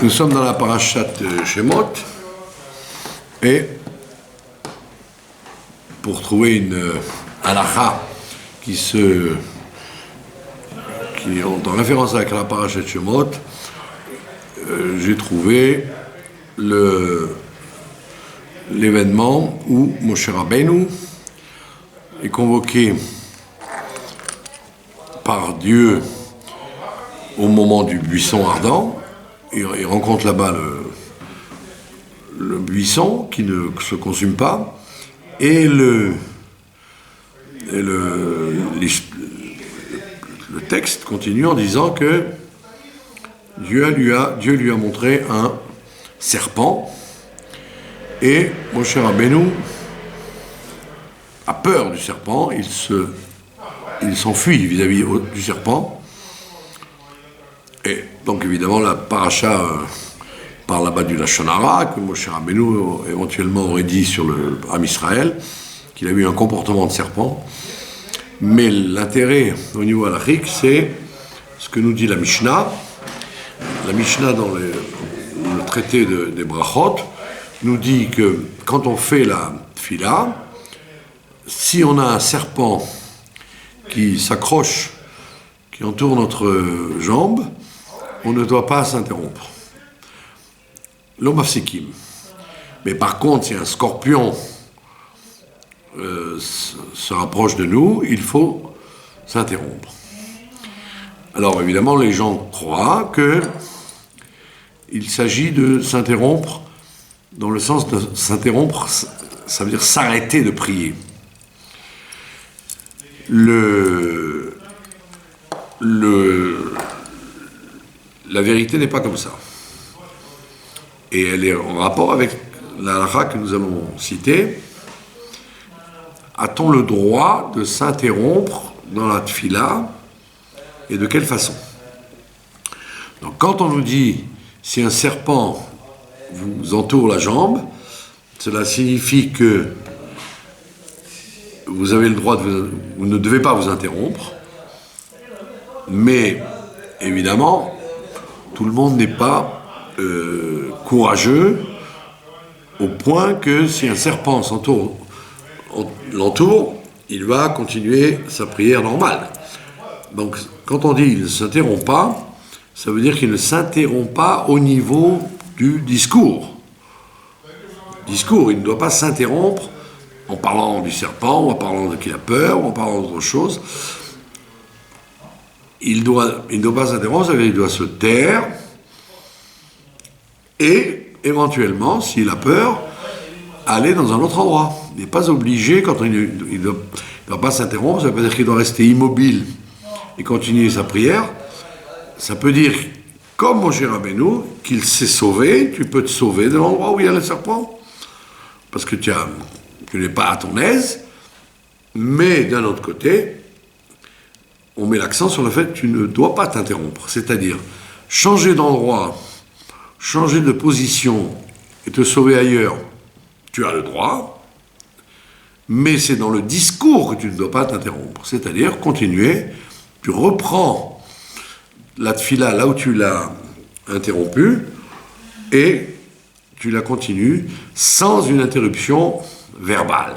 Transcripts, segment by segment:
Nous sommes dans la parashat Shemot et pour trouver une halakha qui est en référence avec la parashat Shemot, j'ai trouvé l'événement où Moshe Rabbeinu est convoqué par Dieu au moment du buisson ardent. Il rencontre là-bas le buisson qui ne se consume pas et le texte continue en disant que Dieu lui a montré un serpent et Moshe Rabbeinu a peur du serpent, il s'enfuit vis-à-vis du serpent. Et donc évidemment la paracha parle là-bas du Lashon Hara, que Moshe Rabbeinu éventuellement aurait dit sur le Am Israël, qu'il a eu un comportement de serpent. Mais l'intérêt au niveau halachique, c'est ce que nous dit la Mishnah. La Mishnah dans le traité des Brachot nous dit que quand on fait la tfila, si on a un serpent qui s'accroche, qui entoure notre jambe, on ne doit pas s'interrompre. L'omafsikim. Mais par contre, si un scorpion se rapproche de nous, il faut s'interrompre. Alors évidemment, les gens croient qu'il s'agit de s'interrompre dans le sens de s'interrompre, ça veut dire s'arrêter de prier. La vérité n'est pas comme ça. Et elle est en rapport avec la halakha que nous allons citer. A-t-on le droit de s'interrompre dans la tfila et de quelle façon? Donc quand on nous dit si un serpent vous entoure la jambe, cela signifie que vous avez le droit vous ne devez pas vous interrompre, mais évidemment tout le monde n'est pas courageux au point que si un serpent l'entoure, il va continuer sa prière normale. Donc quand on dit il ne s'interrompt pas, ça veut dire qu'il ne s'interrompt pas au niveau du discours. Il ne doit pas s'interrompre en parlant du serpent, ou en parlant de qu'il a peur, ou en parlant d'autre chose. Il ne doit pas s'interrompre, ça veut dire qu'il doit se taire, et éventuellement, s'il a peur, aller dans un autre endroit. Il n'est pas obligé, quand il ne doit pas s'interrompre, ça veut pas dire qu'il doit rester immobile et continuer sa prière. Ça peut dire, comme Moshe Rabbeinu, qu'il s'est sauvé, tu peux te sauver de l'endroit où il y a le serpent, parce que tu n'es pas à ton aise, mais d'un autre côté, on met l'accent sur le fait que tu ne dois pas t'interrompre, c'est-à-dire changer d'endroit, changer de position et te sauver ailleurs, tu as le droit, mais c'est dans le discours que tu ne dois pas t'interrompre, c'est-à-dire continuer, tu reprends la tfila là où tu l'as interrompu et tu la continues sans une interruption verbale.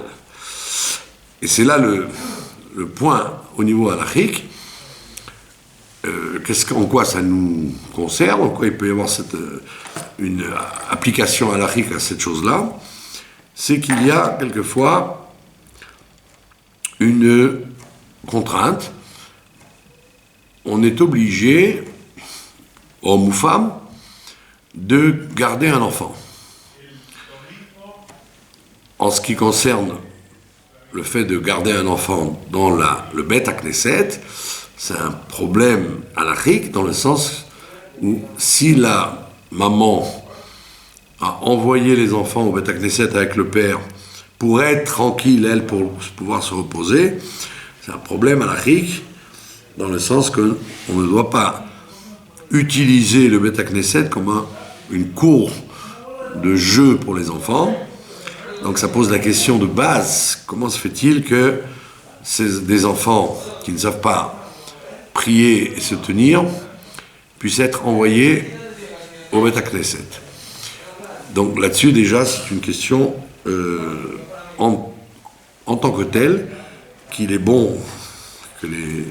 Et c'est là le point au niveau halachique. En quoi ça nous concerne, en quoi il peut y avoir une application halachique à cette chose-là, c'est qu'il y a quelquefois une contrainte. On est obligé, homme ou femme, de garder un enfant. En ce qui concerne le fait de garder un enfant dans le Bet HaKnesset, c'est un problème halachique dans le sens où si la maman a envoyé les enfants au Bet HaKnesset avec le père pour être tranquille, elle, pour pouvoir se reposer, c'est un problème halachique dans le sens qu'on ne doit pas utiliser le Bet HaKnesset comme une cour de jeu pour les enfants. Donc ça pose la question de base, comment se fait-il que des enfants qui ne savent pas prier et se tenir puissent être envoyés au Bet HaKnesset. Donc là-dessus, déjà, c'est une question en tant que telle qu'il est bon que les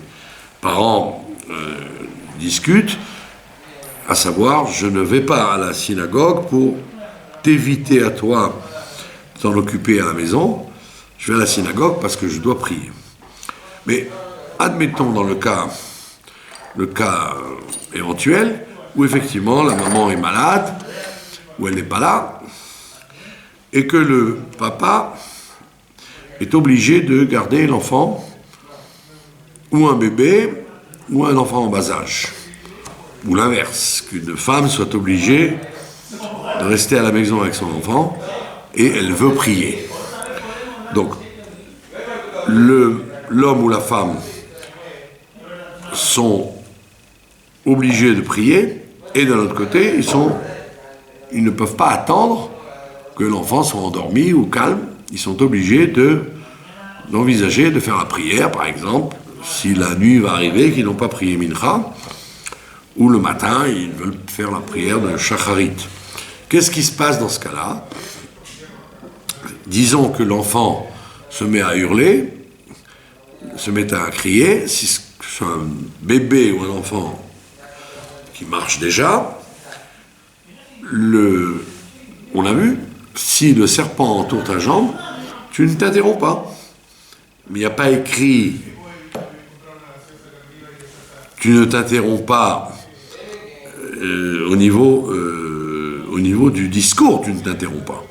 parents discutent, à savoir, je ne vais pas à la synagogue pour t'éviter à toi de t'en occuper à la maison, je vais à la synagogue parce que je dois prier. Mais admettons dans le cas éventuel où effectivement la maman est malade, où elle n'est pas là, et que le papa est obligé de garder l'enfant, ou un bébé, ou un enfant en bas âge. Ou l'inverse, qu'une femme soit obligée de rester à la maison avec son enfant, et elle veut prier. Donc, l'homme ou la femme sont obligés de prier, et d'un autre côté, ils ne peuvent pas attendre que l'enfant soit endormi ou calme. Ils sont obligés d'envisager de faire la prière, par exemple, si la nuit va arriver, qu'ils n'ont pas prié Mincha, ou le matin, ils veulent faire la prière de Shacharit. Qu'est-ce qui se passe dans ce cas-là? Disons que l'enfant se met à hurler, se met à crier. Si c'est un bébé ou un enfant qui marche déjà, on a vu, si le serpent entoure ta jambe, tu ne t'interromps pas. Mais il n'y a pas écrit tu ne t'interromps pas au niveau du discours, tu ne t'interromps pas.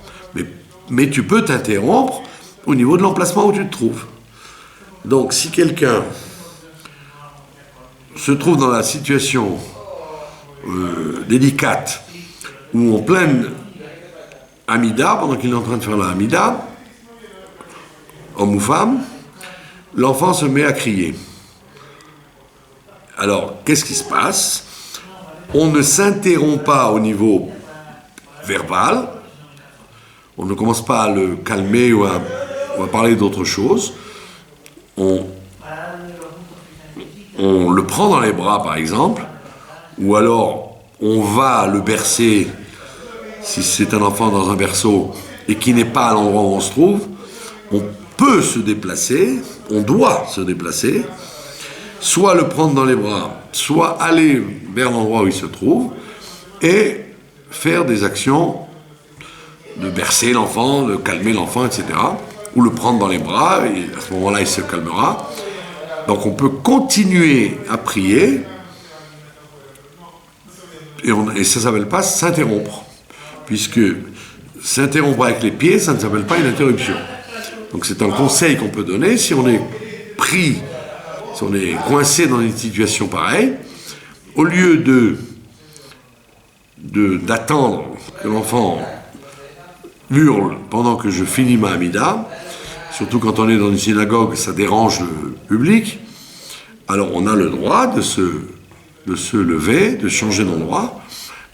Mais tu peux t'interrompre au niveau de l'emplacement où tu te trouves. Donc si quelqu'un se trouve dans la situation délicate ou en pleine Amida, pendant qu'il est en train de faire la Amida, homme ou femme, l'enfant se met à crier. Alors, qu'est-ce qui se passe? On ne s'interrompt pas au niveau verbal, on ne commence pas à le calmer ou à parler d'autre chose. On le prend dans les bras, par exemple, ou alors on va le bercer, si c'est un enfant dans un berceau, et qui n'est pas à l'endroit où on se trouve. On peut se déplacer, on doit se déplacer, soit le prendre dans les bras, soit aller vers l'endroit où il se trouve, et faire des actions de bercer l'enfant, de calmer l'enfant, etc., ou le prendre dans les bras, et à ce moment-là, il se calmera. Donc on peut continuer à prier, et ça ne s'appelle pas s'interrompre, puisque s'interrompre avec les pieds, ça ne s'appelle pas une interruption. Donc c'est un conseil qu'on peut donner, si on est pris, si on est coincé dans une situation pareille, au lieu d'attendre que l'enfant hurle pendant que je finis ma Amida, surtout quand on est dans une synagogue, ça dérange le public, alors on a le droit de se lever, de changer d'endroit,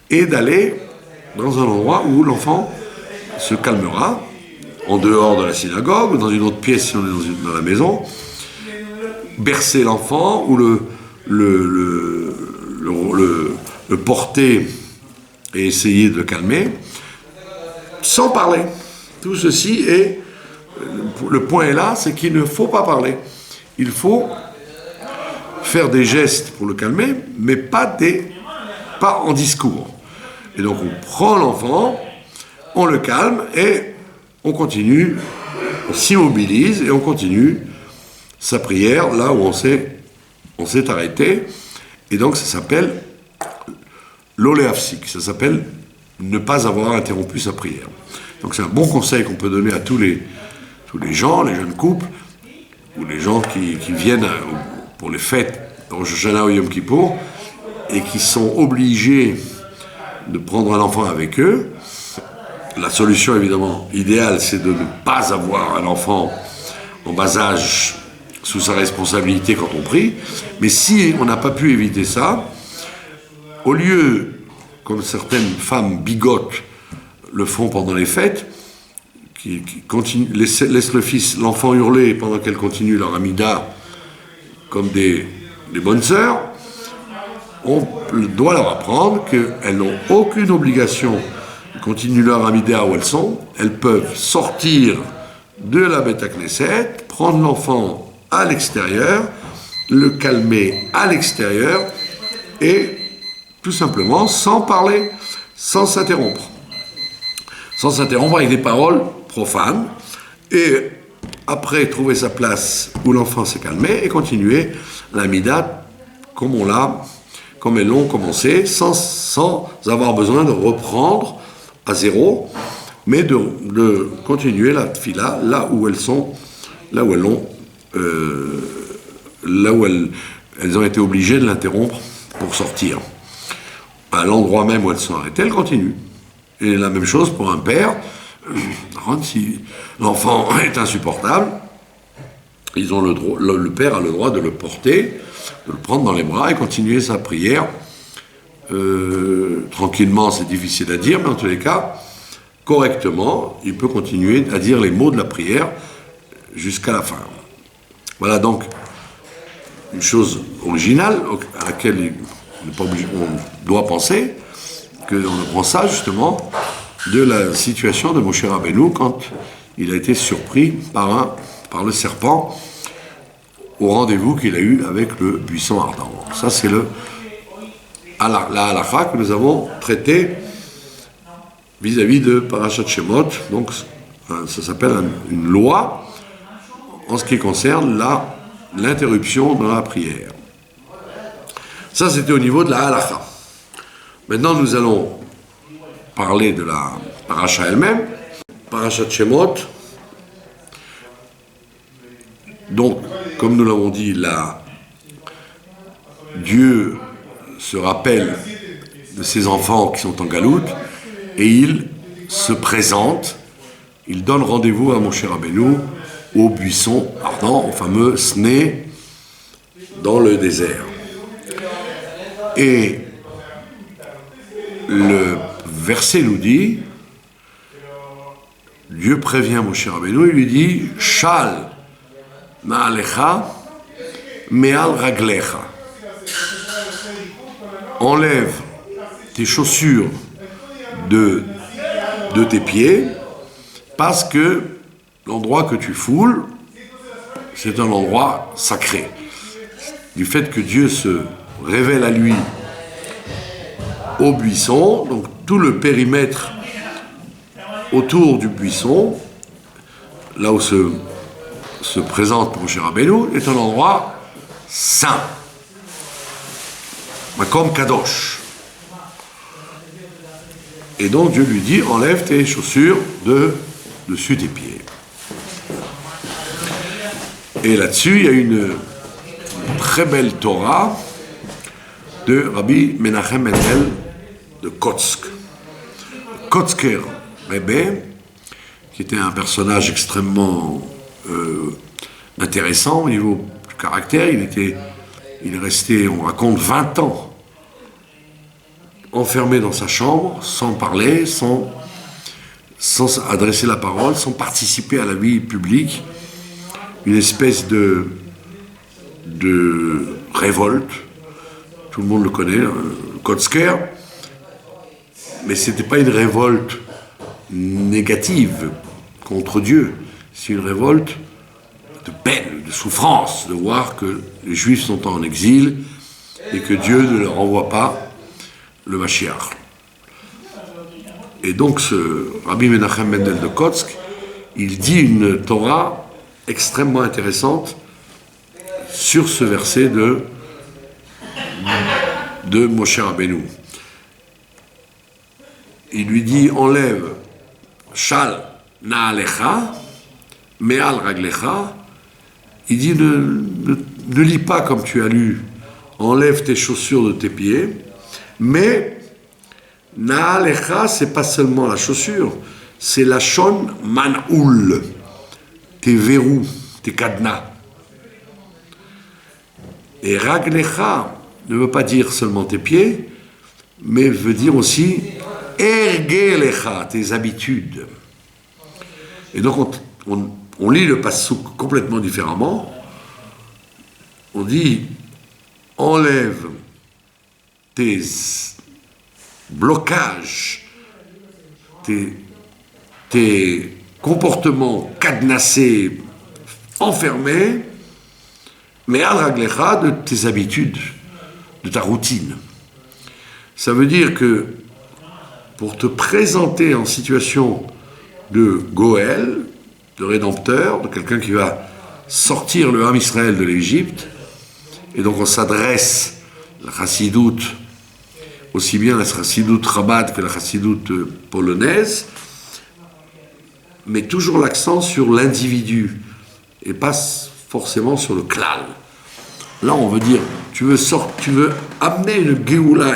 et d'aller dans un endroit où l'enfant se calmera, en dehors de la synagogue, ou dans une autre pièce si on est dans la maison, bercer l'enfant, ou le porter et essayer de le calmer, sans parler. Tout ceci est... Le point est là, c'est qu'il ne faut pas parler. Il faut faire des gestes pour le calmer, mais pas en discours. Et donc on prend l'enfant, on le calme et on continue, on s'immobilise et on continue sa prière là où on s'est arrêté. Et donc ça s'appelle l'oléafsik, ça s'appelle ne pas avoir interrompu sa prière. Donc c'est un bon conseil qu'on peut donner à tous les gens, les jeunes couples, ou les gens qui viennent pour les fêtes, Rosh Hashanah ou Yom Kippour, et qui sont obligés de prendre un enfant avec eux. La solution, évidemment, idéale, c'est de ne pas avoir un enfant en bas âge sous sa responsabilité quand on prie. Mais si on n'a pas pu éviter ça, au lieu, comme certaines femmes bigotes le font pendant les fêtes, qui laissent l'enfant hurler pendant qu'elles continuent leur amida comme des bonnes sœurs, on doit leur apprendre qu'elles n'ont aucune obligation de continuer leur amida où elles sont. Elles peuvent sortir de la Beth Knesset, prendre l'enfant à l'extérieur, le calmer à l'extérieur, et tout simplement sans parler, sans s'interrompre. Sans s'interrompre avec des paroles profanes, et après trouver sa place où l'enfant s'est calmé et continuer l'amida comme elles l'ont commencé, sans avoir besoin de reprendre à zéro, mais de continuer la tfila là où elles ont été obligées de l'interrompre pour sortir. À l'endroit même où elles sont arrêtées, elles continuent. Et la même chose pour un père. Si l'enfant est insupportable, le père a le droit de le porter, de le prendre dans les bras et continuer sa prière. Tranquillement, c'est difficile à dire, mais en tous les cas, correctement, il peut continuer à dire les mots de la prière jusqu'à la fin. Voilà donc une chose originale à laquelle on doit penser, qu'on apprend ça justement de la situation de Moshe Rabbeinu quand il a été surpris par le serpent au rendez-vous qu'il a eu avec le buisson ardent. Ça, c'est la halakha que nous avons traitée vis-à-vis de Parashat Shemot. Donc, ça s'appelle une loi en ce qui concerne l'interruption dans la prière. Ça, c'était au niveau de la halakha. Maintenant, nous allons parler de la paracha elle-même, Parashat Shemot. Donc, comme nous l'avons dit, Dieu se rappelle de ses enfants qui sont en galoute et il se présente, il donne rendez-vous à Moshe Rabbeinu au buisson ardent, au fameux Sné, dans le désert. Et le verset nous dit, Dieu prévient Moshe Rabbeinu, il lui dit Shal ma'alecha me'al raglecha. Enlève tes chaussures de tes pieds, parce que l'endroit que tu foules, c'est un endroit sacré. Du fait que Dieu se révèle à lui au buisson, donc tout le périmètre autour du buisson, là où se présente Moshe Rabbeinu, est un endroit saint. Makom Kadosh. Et donc Dieu lui dit, enlève tes chaussures dessus tes pieds. Et là-dessus, il y a une très belle Torah de Rabbi Menachem Mendel de Kotsk. Kotzker Rebbe, qui était un personnage extrêmement intéressant au niveau du caractère. Il est resté, on raconte, 20 ans enfermé dans sa chambre, sans parler, sans adresser la parole, sans participer à la vie publique. Une espèce de révolte. Tout le monde le connaît, Kotzker. Mais ce n'était pas une révolte négative contre Dieu. C'est une révolte de peine, de souffrance, de voir que les Juifs sont en exil et que Dieu ne leur envoie pas le Mashiach. Et donc ce Rabbi Menachem Mendel de Kotsk, il dit une Torah extrêmement intéressante sur ce verset de Moshe Rabbeinu. Il lui dit, enlève Shal Naalecha, Me'al Raglecha. Il dit, ne lis pas comme tu as lu, enlève tes chaussures de tes pieds, mais Naalecha, c'est pas seulement la chaussure, c'est la shon man'oul, tes verrous, tes cadenas. Et Raglecha ne veut pas dire seulement tes pieds, mais veut dire aussi Ergelecha, tes habitudes. Et donc on lit le passouk complètement différemment. On dit enlève tes blocages, tes comportements cadenassés, enfermés, mais al raglecha, de tes habitudes, de ta routine. Ça veut dire que pour te présenter en situation de Goël, de rédempteur, de quelqu'un qui va sortir le Ham Israël de l'Égypte, et donc on s'adresse à la chassidoute, aussi bien la chassidoute Chabad que la chassidoute polonaise, mais toujours l'accent sur l'individu, et pas forcément sur le klal. Là, on veut dire, tu veux amener une geoula,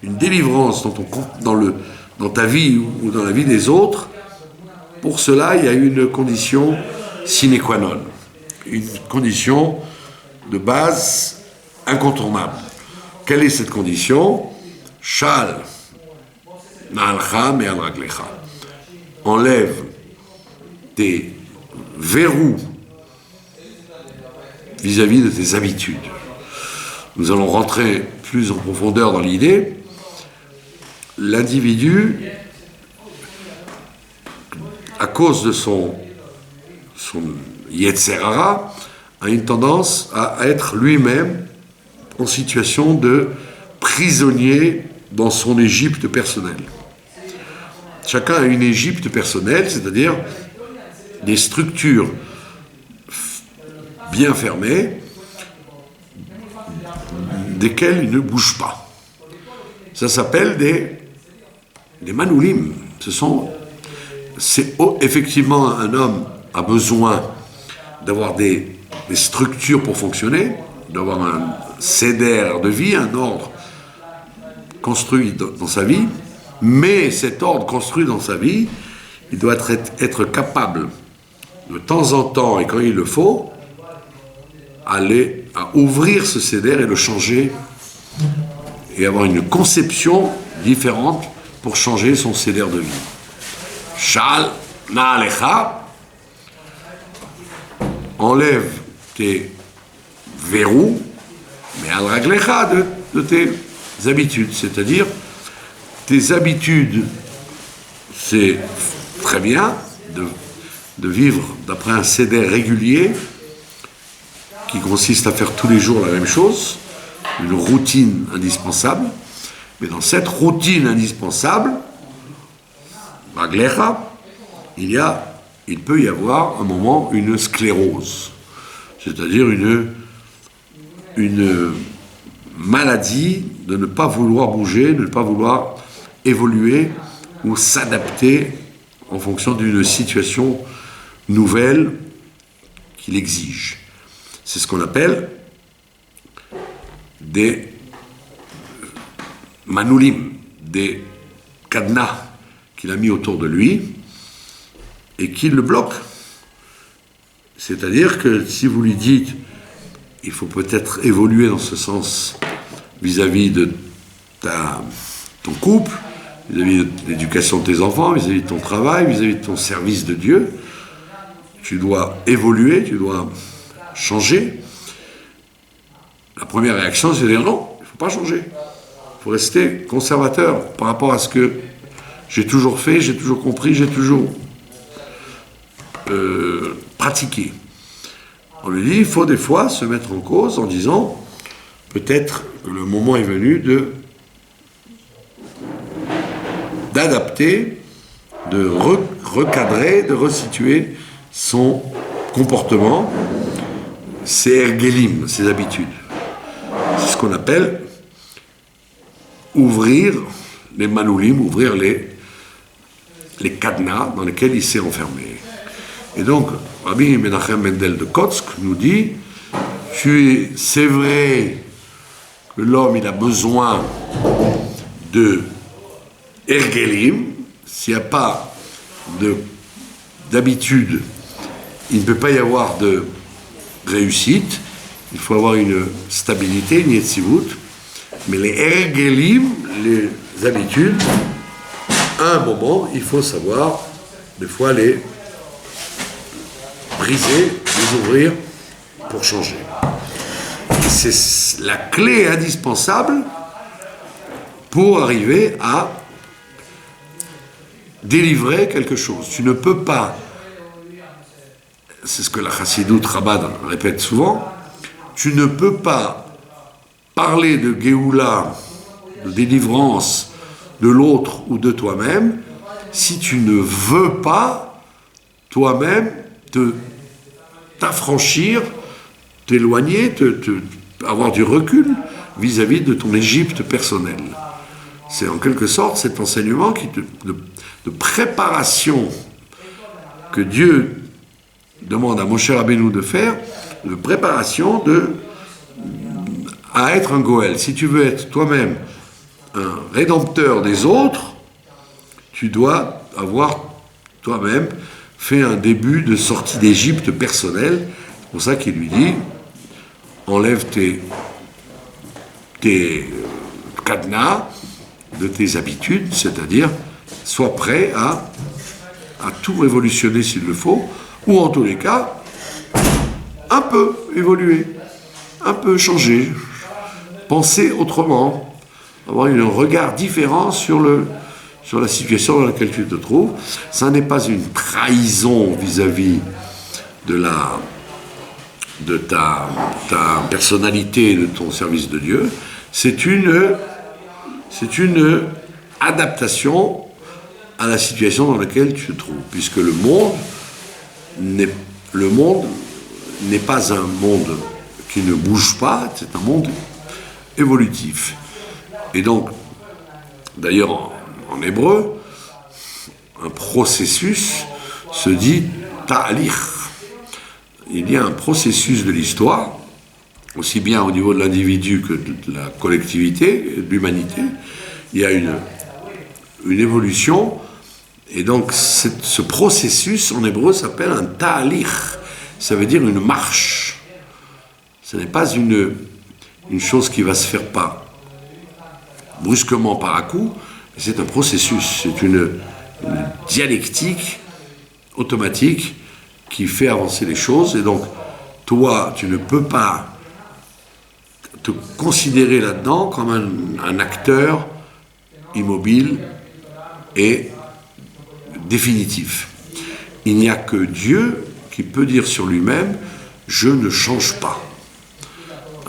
une délivrance dans ta vie ou dans la vie des autres. Pour cela, il y a une condition sine qua non, une condition de base incontournable. Quelle est cette condition? Shal na'alcha me'al raglecha. Enlève tes verrous vis-à-vis de tes habitudes. Nous allons rentrer plus en profondeur dans l'idée. L'individu, à cause de son Yetzer Hara, a une tendance à être lui-même en situation de prisonnier dans son Égypte personnelle. Chacun a une Égypte personnelle, c'est-à-dire des structures bien fermées, desquelles il ne bouge pas. Ça s'appelle des manoulim. Effectivement, un homme a besoin d'avoir des structures pour fonctionner, d'avoir un seder de vie, un ordre construit dans sa vie, mais cet ordre construit dans sa vie, il doit être capable, de temps en temps, et quand il le faut, aller à ouvrir ce seder et le changer, et avoir une conception différente pour changer son seder de vie. Shal na'alecha, enlève tes verrous, mais al raglecha, de tes habitudes, c'est-à-dire tes habitudes, c'est très bien de vivre d'après un seder régulier qui consiste à faire tous les jours la même chose, une routine indispensable, mais dans cette routine indispensable, raglecha, il peut y avoir un moment une sclérose, c'est-à-dire une maladie de ne pas vouloir bouger, de ne pas vouloir évoluer ou s'adapter en fonction d'une situation nouvelle qu'il exige. C'est ce qu'on appelle des manoulim, des cadenas qu'il a mis autour de lui et qui le bloquent. C'est-à-dire que si vous lui dites il faut peut-être évoluer dans ce sens vis-à-vis de ton couple, vis-à-vis de l'éducation de tes enfants, vis-à-vis de ton travail, vis-à-vis de ton service de Dieu, tu dois évoluer, tu dois changer. La première réaction, c'est de dire non, il ne faut pas changer. Il faut rester conservateur par rapport à ce que j'ai toujours fait, j'ai toujours compris, j'ai toujours pratiqué. On lui dit, il faut des fois se mettre en cause en disant, peut-être que le moment est venu d'adapter, de recadrer, de resituer son comportement, ses ergelim, ses habitudes. C'est ce qu'on appelle ouvrir les manoulim, ouvrir les cadenas dans lesquels il s'est enfermé. Et donc, Rabbi Menachem Mendel de Kotsk nous dit, c'est vrai que l'homme il a besoin de ergelim, s'il n'y a pas d'habitude, il ne peut pas y avoir de réussite, il faut avoir une stabilité, une yetzivut, mais les ergelim, les habitudes, à un moment, il faut savoir, des fois, les briser, les ouvrir pour changer. Et c'est la clé indispensable pour arriver à délivrer quelque chose. Tu ne peux pas, c'est ce que la Chassidoute Chabad répète souvent, tu ne peux pas parler de Géoula, de délivrance de l'autre ou de toi-même, si tu ne veux pas toi-même t'affranchir, t'éloigner, avoir du recul vis-à-vis de ton Égypte personnelle. C'est en quelque sorte cet enseignement de préparation que Dieu demande à Moshe Rabbeinu de faire, de préparation à être un Goël. Si tu veux être toi-même un rédempteur des autres, tu dois avoir toi-même fait un début de sortie d'Égypte personnelle. C'est pour ça qu'il lui dit, enlève tes cadenas de tes habitudes, c'est-à-dire sois prêt à tout révolutionner s'il le faut, ou en tous les cas, un peu évoluer, un peu changer, penser autrement, avoir un regard différent sur la situation dans laquelle tu te trouves. Ça n'est pas une trahison vis-à-vis de ta personnalité, de ton service de Dieu. C'est une adaptation à la situation dans laquelle tu te trouves, puisque le monde n'est pas un monde qui ne bouge pas, c'est un monde évolutif. Et donc, d'ailleurs, en hébreu, un processus se dit ta'alich. Il y a un processus de l'histoire, aussi bien au niveau de l'individu que de la collectivité, de l'humanité. Il y a une évolution, et donc ce processus en hébreu s'appelle un ta'alich. Ça veut dire une marche. Ce n'est pas une chose qui va se faire pas brusquement par à coup, c'est un processus, c'est une dialectique automatique qui fait avancer les choses. Et donc, toi, tu ne peux pas te considérer là-dedans comme un acteur immobile et définitif. Il n'y a que Dieu qui peut dire sur lui-même « Je ne change pas ».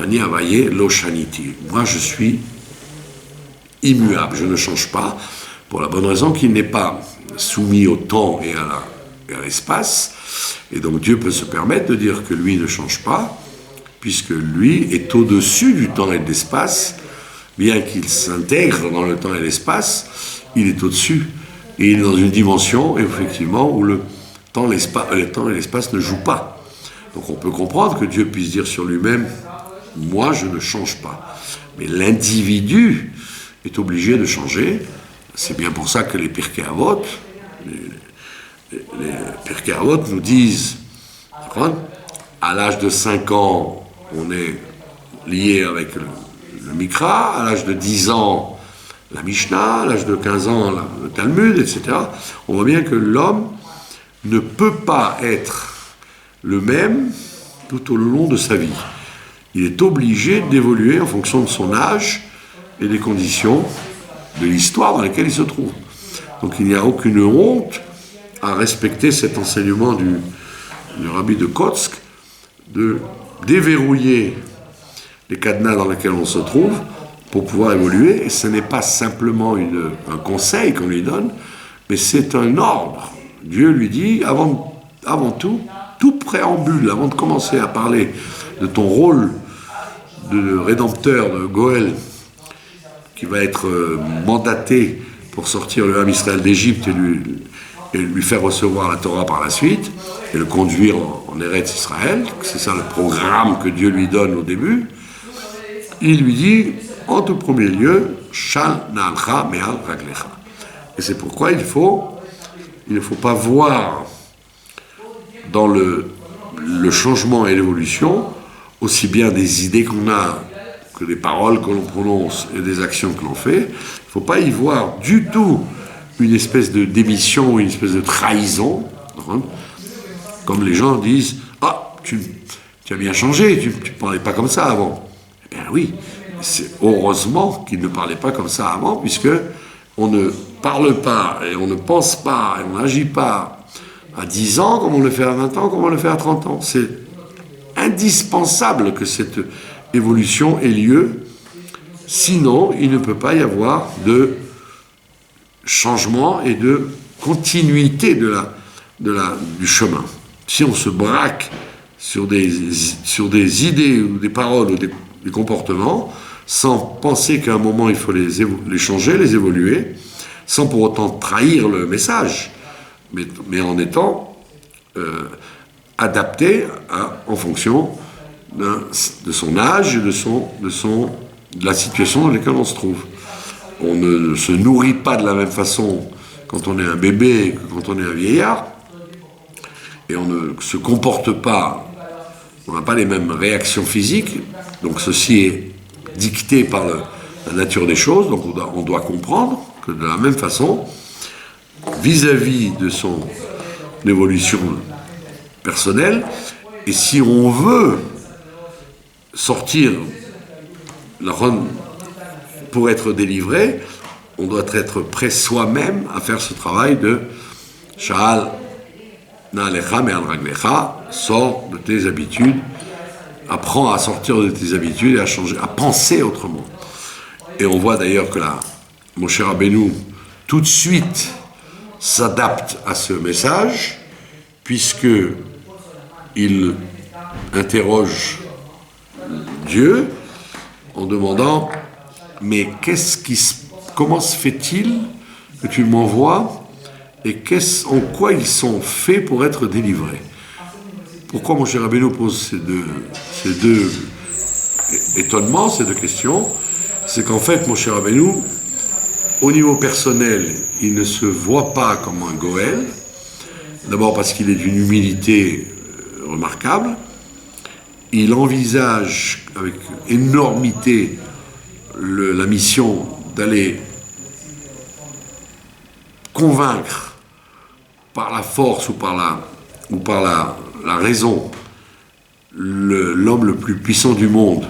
Ani avaye lo shaniti. Moi, je suis immuable, je ne change pas, pour la bonne raison qu'il n'est pas soumis au temps et à l'espace. Et donc Dieu peut se permettre de dire que lui ne change pas, puisque lui est au-dessus du temps et de l'espace, bien qu'il s'intègre dans le temps et l'espace, il est au-dessus. Et il est dans une dimension, effectivement, où le temps et l'espace ne jouent pas. Donc on peut comprendre que Dieu puisse dire sur lui-même « Moi, je ne change pas ». Mais l'individu est obligé de changer. C'est bien pour ça que les Pirkei Avot, nous disent, à l'âge de 5 ans, on est lié avec le Mikra, à l'âge de 10 ans, la Mishnah, à l'âge de 15 ans, le Talmud, etc. On voit bien que l'homme ne peut pas être le même tout au long de sa vie. Il est obligé d'évoluer en fonction de son âge et des conditions de l'histoire dans lesquelles il se trouve. Donc il n'y a aucune honte à respecter cet enseignement du rabbi de Kotsk, de déverrouiller les cadenas dans lesquels on se trouve pour pouvoir évoluer. Et ce n'est pas simplement un conseil qu'on lui donne, mais c'est un ordre. Dieu lui dit, avant tout préambule, avant de commencer à parler de ton rôle de rédempteur, de Goël, qui va être mandaté pour sortir le Ham Israël d'Égypte et lui faire recevoir la Torah par la suite, et le conduire en Eretz Israël. C'est ça le programme que Dieu lui donne au début. Il lui dit, en tout premier lieu, Shal na'alcha me'al raglecha. Et c'est pourquoi il ne faut pas voir dans le changement et l'évolution aussi bien des idées qu'on a que des paroles que l'on prononce et des actions que l'on fait. Il ne faut pas y voir du tout une espèce de démission ou une espèce de trahison, comme les gens disent « Ah, tu as bien changé, tu ne parlais pas comme ça avant ». Eh bien oui, c'est heureusement qu'il ne parlait pas comme ça avant, puisque on ne parle pas, et on ne pense pas, et on n'agit pas à 10 ans, comme on le fait à 20 ans, comme on le fait à 30 ans. C'est indispensable que cette évolution ait lieu, sinon il ne peut pas y avoir de changement et de continuité du chemin. Si on se braque sur des idées ou des paroles ou des comportements, sans penser qu'à un moment il faut les changer, les évoluer, sans pour autant trahir le message, mais en étant adapté en fonction de son âge et de la situation dans laquelle on se trouve. On ne se nourrit pas de la même façon quand on est un bébé que quand on est un vieillard, et on ne se comporte pas, on n'a pas les mêmes réactions physiques, donc ceci est dicté par la nature des choses, donc on doit comprendre que de la même façon, vis-à-vis de son évolution personnelle, et si on veut sortir pour être délivré, on doit être prêt soi-même à faire ce travail de Sha'al na'alecha me'al raglecha, sors de tes habitudes, apprends à sortir de tes habitudes et à changer, à penser autrement. Et on voit d'ailleurs que Moshe Rabbeinu, tout de suite, s'adapte à ce message, puisque il interroge Dieu en demandant: mais comment se fait-il que tu m'envoies et en quoi ils sont faits pour être délivrés? Pourquoi Moshe Rabbeinu pose ces deux étonnements, ces deux questions? C'est qu'en fait, Moshe Rabbeinu, au niveau personnel, il ne se voit pas comme un Goël, d'abord parce qu'il est d'une humilité remarquable, il envisage avec énormité la mission d'aller convaincre par la force ou par la raison l'homme le plus puissant du monde,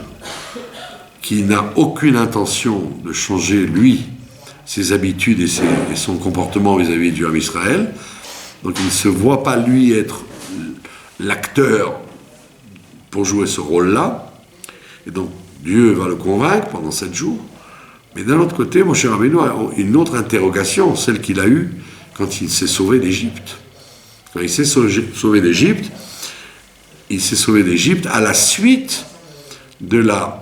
qui n'a aucune intention de changer, lui, ses habitudes et son comportement vis-à-vis du Ham Israël. Donc il ne se voit pas, lui, être l'acteur pour jouer ce rôle-là. Et donc Dieu va le convaincre pendant 7 jours. Mais d'un autre côté, Moshe Rabbeinu a une autre interrogation, celle qu'il a eue quand il s'est sauvé d'Égypte. Quand il s'est sauvé d'Égypte, il s'est sauvé d'Égypte à la suite de la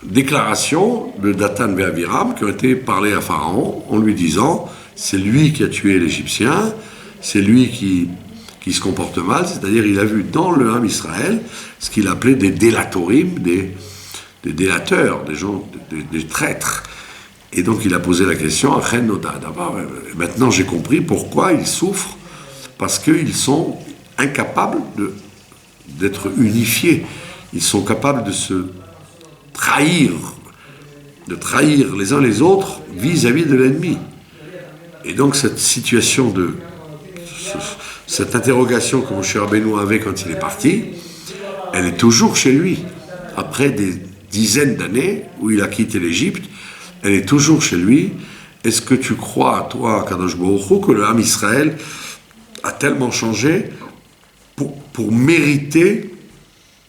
déclaration de Dathan et Abiram qui ont été parlées à Pharaon en lui disant: c'est lui qui a tué l'Égyptien, c'est lui qui se comporte mal, c'est-à-dire il a vu dans le Ham Israël ce qu'il appelait des délatorim, des délateurs, des gens, des traîtres. Et donc il a posé la question à Chen Noda. Maintenant j'ai compris pourquoi ils souffrent, parce qu'ils sont incapables d'être unifiés. Ils sont capables de se trahir les uns les autres vis-à-vis de l'ennemi. Et donc cette situation cette interrogation que Moshe Rabbeinu avait quand il est parti, elle est toujours chez lui. Après des dizaines d'années où il a quitté l'Égypte, elle est toujours chez lui. Est-ce que tu crois, toi, Kadosh Baruch Hu, que le Ham Israël a tellement changé pour mériter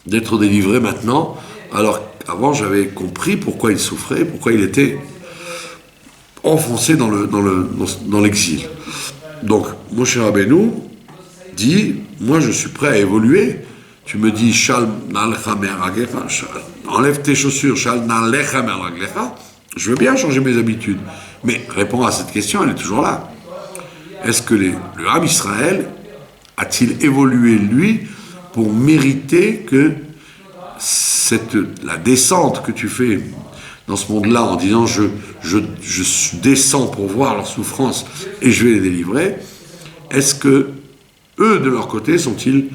d'être délivré maintenant, alors qu'avant j'avais compris pourquoi il souffrait, pourquoi il était enfoncé dans l'exil. Donc Moshe Rabbeinu dit: moi je suis prêt à évoluer. Tu me dis Shal na'alecha me'al raglecha, enlève tes chaussures, Shal na'alecha me'al raglecha. Je veux bien changer mes habitudes, mais réponds à cette question, elle est toujours là. Est-ce que le Ham Israël a-t-il évolué, lui, pour mériter que la descente que tu fais dans ce monde-là en disant je descends pour voir leur souffrance et je vais les délivrer, est-ce que eux, de leur côté, sont-ils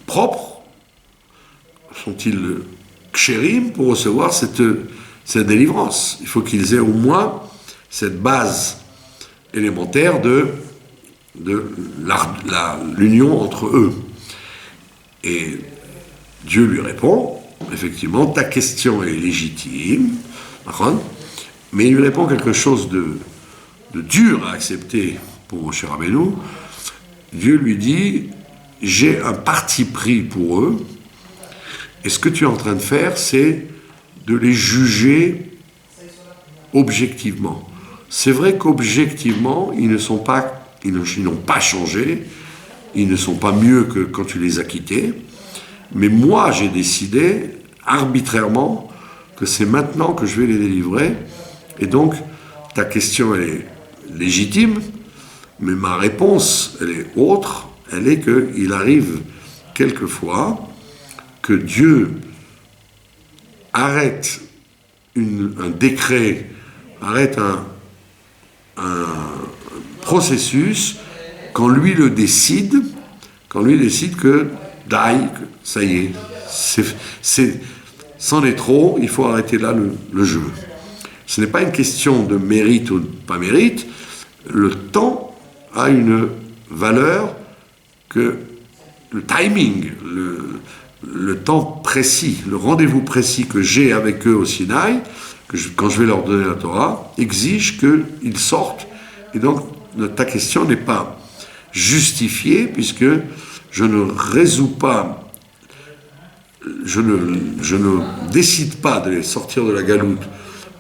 propres? Sont-ils kshérim pour recevoir cette délivrance? Il faut qu'ils aient au moins cette base élémentaire de l'union entre eux. Et Dieu lui répond, effectivement, ta question est légitime, mais il lui répond quelque chose de dur à accepter pour Moshe Rabbeinu. Dieu lui dit, j'ai un parti pris pour eux, et ce que tu es en train de faire, c'est de les juger objectivement. C'est vrai qu'objectivement, ils n'ont pas changé, ils ne sont pas mieux que quand tu les as quittés, mais moi j'ai décidé arbitrairement que c'est maintenant que je vais les délivrer, et donc ta question elle est légitime, mais ma réponse elle est autre, elle est qu'il arrive quelquefois que Dieu arrête un décret, arrête un processus quand lui décide que ça y est, c'en est trop, il faut arrêter là le jeu. Ce n'est pas une question de mérite ou de pas mérite, le temps a une valeur que le timing, le temps précis, le rendez-vous précis que j'ai avec eux au Sinaï, quand je vais leur donner la Torah, exige qu'ils sortent. Et donc, ta question n'est pas justifiée, puisque je ne résous pas, je ne décide pas de les sortir de la galoute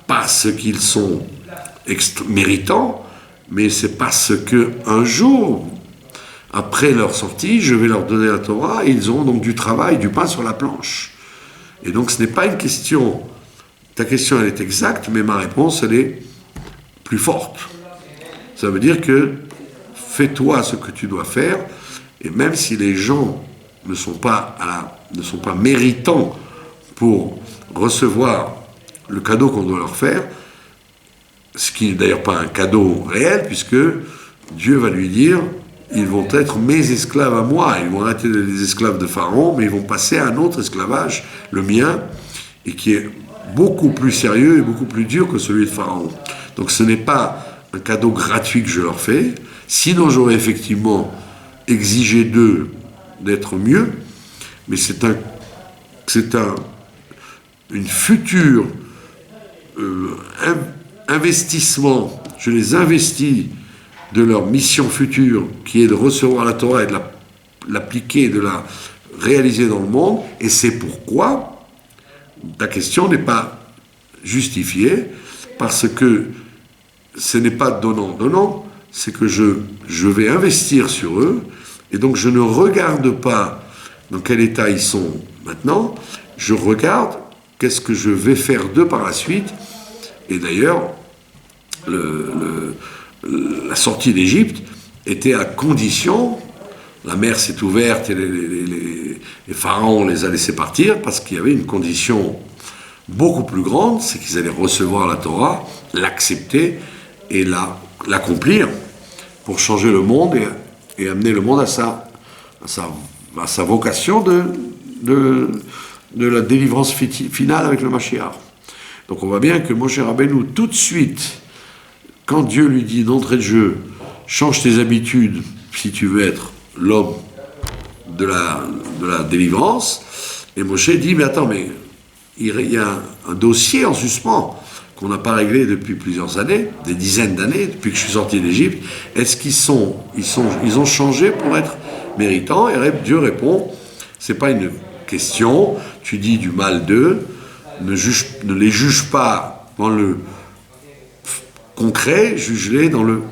parce qu'ils sont méritants, mais c'est parce qu'un jour, après leur sortie, je vais leur donner la Torah et ils auront donc du travail, du pain sur la planche. Et donc ce n'est pas une question, ta question elle est exacte, mais ma réponse elle est plus forte. Ça veut dire que fais-toi ce que tu dois faire, et même si les gens ne sont pas méritants pour recevoir le cadeau qu'on doit leur faire, ce qui n'est d'ailleurs pas un cadeau réel, puisque Dieu va lui dire, ils vont être mes esclaves à moi, ils vont arrêter les esclaves de Pharaon, mais ils vont passer à un autre esclavage, le mien, et qui est beaucoup plus sérieux et beaucoup plus dur que celui de Pharaon. Donc ce n'est pas un cadeau gratuit que je leur fais, sinon j'aurais effectivement exigé d'eux d'être mieux, mais c'est une future investissement, je les investis de leur mission future, qui est de recevoir la Torah et de l'appliquer, de la réaliser dans le monde, et c'est pourquoi ta question n'est pas justifiée, parce que ce n'est pas donnant-donnant, c'est que je vais investir sur eux, et donc je ne regarde pas dans quel état ils sont maintenant, je regarde qu'est-ce que je vais faire d'eux par la suite. Et d'ailleurs, la sortie d'Égypte était à condition, la mer s'est ouverte et les pharaons les a laissés partir, parce qu'il y avait une condition beaucoup plus grande, c'est qu'ils allaient recevoir la Torah, l'accepter et l'accomplir pour changer le monde et amener le monde à sa vocation de la délivrance finale avec le Mashiach. Donc on voit bien que Moshe Rabbeinu, tout de suite, quand Dieu lui dit d'entrée de jeu, change tes habitudes si tu veux être l'homme de la délivrance, et Moshe dit, mais attends, mais il y a un dossier en suspens qu'on n'a pas réglé depuis plusieurs années, des dizaines d'années, depuis que je suis sorti d'Égypte. Est-ce ils ont changé pour être méritants? Et Dieu répond, c'est pas une question, tu dis du mal d'eux, ne les juge pas dans le concret, juge-les dans le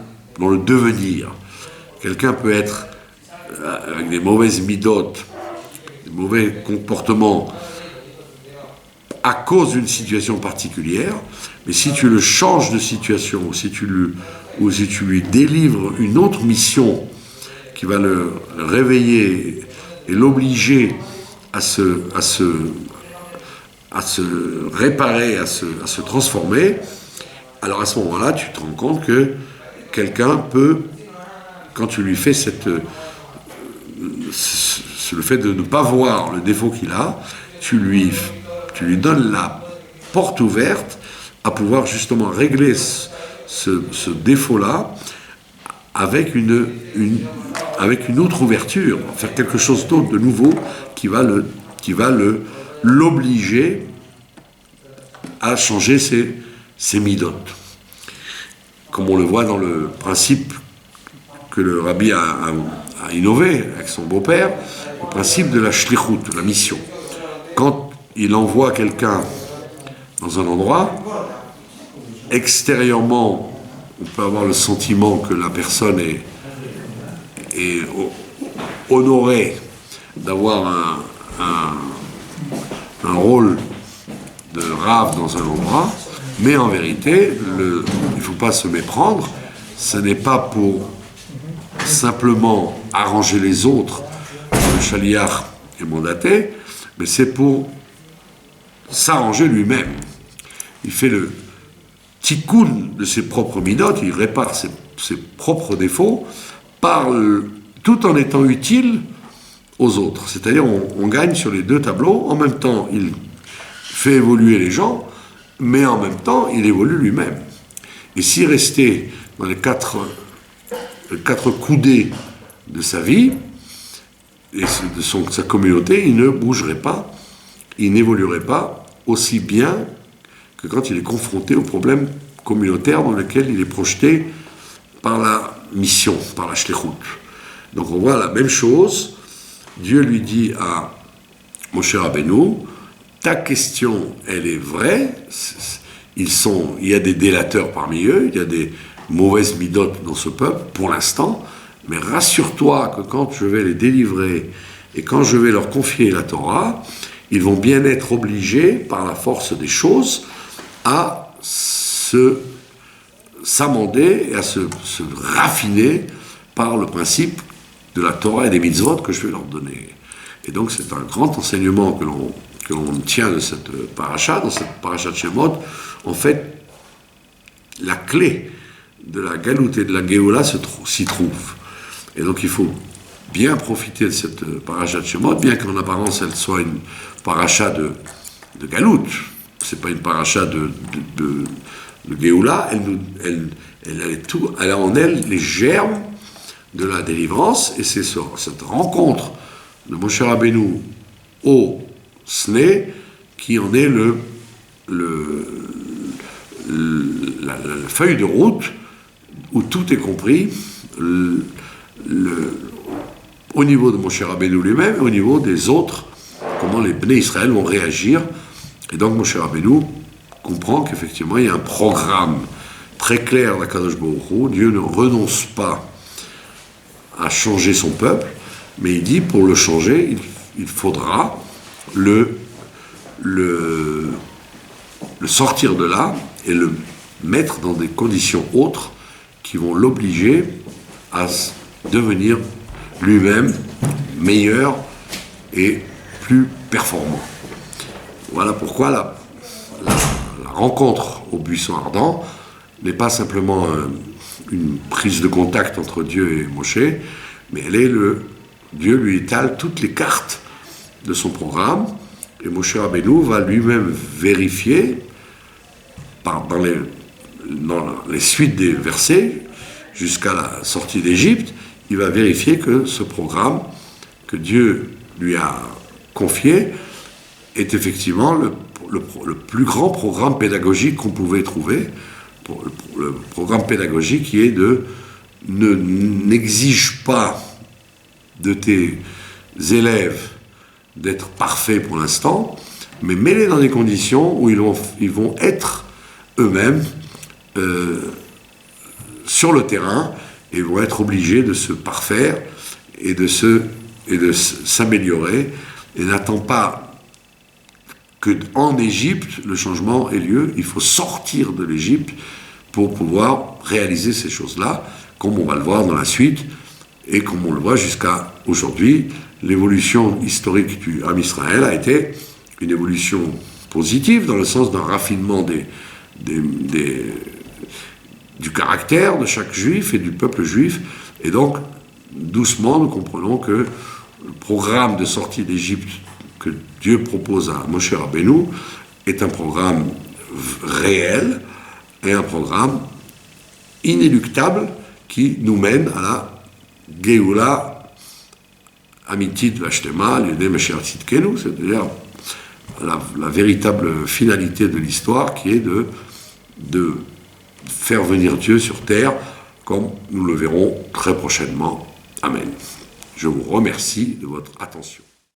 devenir. Quelqu'un peut être avec des mauvaises midotes, des mauvais comportements à cause d'une situation particulière, mais si tu le changes de situation, ou si tu lui délivres une autre mission qui va le réveiller et l'obliger à se réparer, à se transformer, alors à ce moment-là, tu te rends compte que quelqu'un peut, quand tu lui fais le fait de ne pas voir le défaut qu'il a, tu lui donnes la porte ouverte à pouvoir justement régler ce défaut-là avec avec une autre ouverture, faire quelque chose d'autre, de nouveau, qui va l'obliger à changer ses midotes. Comme on le voit dans le principe que le rabbi a innové avec son beau-père, le principe de la shlichut, de la mission. Quand il envoie quelqu'un dans un endroit, extérieurement, on peut avoir le sentiment que la personne est honorée d'avoir un rôle de rave dans un endroit, mais en vérité, il ne faut pas se méprendre, ce n'est pas pour simplement arranger les autres, le chaliach est mandaté, mais c'est pour s'arranger lui-même. Il fait le tikkun de ses propres midotes, il répare ses propres défauts, tout en étant utile aux autres. C'est-à-dire, on gagne sur les deux tableaux, en même temps, il fait évoluer les gens, mais en même temps, il évolue lui-même. Et s'il restait dans les quatre coudées de sa vie, et de sa communauté, il ne bougerait pas, il n'évoluerait pas aussi bien que quand il est confronté aux problèmes communautaires dans lesquels il est projeté par la mission, par la shlichut. Donc on voit la même chose. Dieu lui dit à Moshe Rabbeinu, ta question, elle est vraie. Il y a des délateurs parmi eux, il y a des mauvaises midotes dans ce peuple, pour l'instant, mais rassure-toi que quand je vais les délivrer et quand je vais leur confier la Torah, ils vont bien être obligés, par la force des choses, à s'amender et à se raffiner par le principe de la Torah et des mitzvot que je vais leur donner. Et donc c'est un grand enseignement que l'on tient de cette paracha, dans cette paracha de Shemot. En fait, la clé de la galoute et de la Géoula s'y trouve. Et donc il faut bien profiter de cette paracha de Shemot, bien qu'en apparence elle soit une paracha de galoute. C'est pas une paracha de Géoula, elle a en elle les germes de la délivrance, et c'est cette rencontre de Moshe Rabbeinu au Sné qui en est la feuille de route où tout est compris, au niveau de Moshe Rabbeinu lui-même et au niveau des autres, comment les Bnei Israël vont réagir. Et donc Moshe Rabbeinu comprend qu'effectivement il y a un programme très clair d'Akadosh Baruch Hu. Dieu ne renonce pas à changer son peuple, mais il dit pour le changer, il faudra le sortir de là et le mettre dans des conditions autres qui vont l'obliger à devenir lui-même meilleur et plus performant. Voilà pourquoi la rencontre au buisson ardent n'est pas simplement une prise de contact entre Dieu et Moshe, mais Dieu lui étale toutes les cartes de son programme, et Moshe Rabbeinu va lui-même vérifier, dans les suites des versets, jusqu'à la sortie d'Égypte, il va vérifier que ce programme que Dieu lui a confié est effectivement le plus grand programme pédagogique qu'on pouvait trouver, le programme pédagogique qui est n'exige pas de tes élèves d'être parfaits pour l'instant, mais mets-les dans des conditions où ils vont être eux-mêmes sur le terrain et vont être obligés de se parfaire et de s'améliorer, et n'attends pas qu'en Égypte le changement ait lieu. Il faut sortir de l'Égypte pour pouvoir réaliser ces choses-là, comme on va le voir dans la suite, et comme on le voit jusqu'à aujourd'hui. L'évolution historique du Ham Israël a été une évolution positive, dans le sens d'un raffinement du caractère de chaque juif et du peuple juif, et donc doucement nous comprenons que le programme de sortie d'Égypte que Dieu propose à Moshe Rabbeinu est un programme réel et un programme inéluctable qui nous mène à la Geoula, Amitit Vashtema, Yudé Mashiach Tzidkenu, c'est-à-dire la véritable finalité de l'histoire qui est de faire venir Dieu sur terre, comme nous le verrons très prochainement. Amen. Je vous remercie de votre attention.